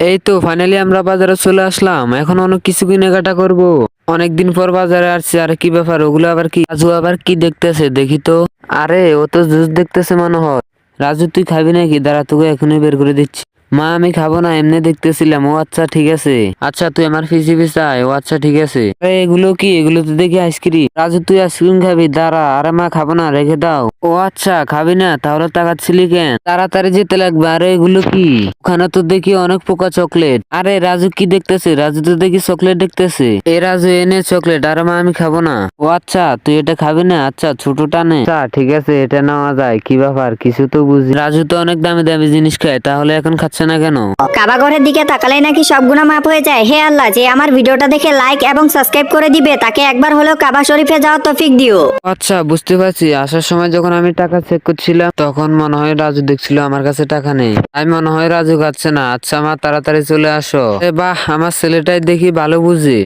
এই তো ফাইনালি আমরা বাজারে চলে আসলাম। এখন অনেক কিছু কেনাকাটা করব। অনেকদিন পর বাজারে আসছি। আর কি ব্যাপার, ওগুলো আবার কি? রাজু আবার কি দেখতেছে দেখি তো। আরে ও তো জুস দেখতেছে মনে হয়। রাজু তুই খাবি নাকি? দাঁড়া, তোকে এখনই বের করে দিচ্ছি। মা আমি খাবো না, এমনি দেখতেছিলাম। ও আচ্ছা ঠিক আছে। আচ্ছা তুই আমার পিছে পিছে আয়। ও আচ্ছা ঠিক আছে। আরে এগুলো কি? এগুলো তো দেখি আইসক্রিম। রাজু তুই আইসক্রিম খাবি? দাঁড়া। আরে মা খাবো না, রেখে দাও। ও আচ্ছা খাবি না? তাহলে তাকাচ্ছিলি কেন? তাড়াতাড়ি যেতে লাগবে। আরে এগুলো কি? ওখানে তো দেখি অনেক পোকা চকলেট। আরে রাজু কি দেখতেছে? রাজু তো দেখি চকলেট দেখতেছে। এ রাজু এনে চকলেট। আরে মা আমি খাবো না। ও আচ্ছা তুই এটা খাবি না? আচ্ছা ছোটটা নে। আচ্ছা ঠিক আছে, এটা নেওয়া যায়। কি ব্যাপার, কিছু তো বুঝি। রাজু তো অনেক দামি দামি জিনিস খায়, তাহলে এখন খাচ্ছে না কেন? কাবা ঘরের দিকে তাকালে নাকি সব গুনাহ মাফ হয়ে যায়। হে আল্লাহ, যে আমার ভিডিওটা দেখে লাইক এবং সাবস্ক্রাইব করে দিবে তাকে একবার হলেও কাবা শরীফে যাওয়ার তৌফিক দিও। আচ্ছা বুঝতে পারছি। আসার সময় যখন আমি টাকা চেক করছিলাম তখন মনে হয় রাজু দেখছিল আমার কাছে টাকা নেই। আমি মনে হয় রাজু খাচ্ছে না। আচ্ছা মা তাড়াতাড়ি চলে আসো। এ বাহ, আমার ছেলেটাই দেখি ভালো বুঝে।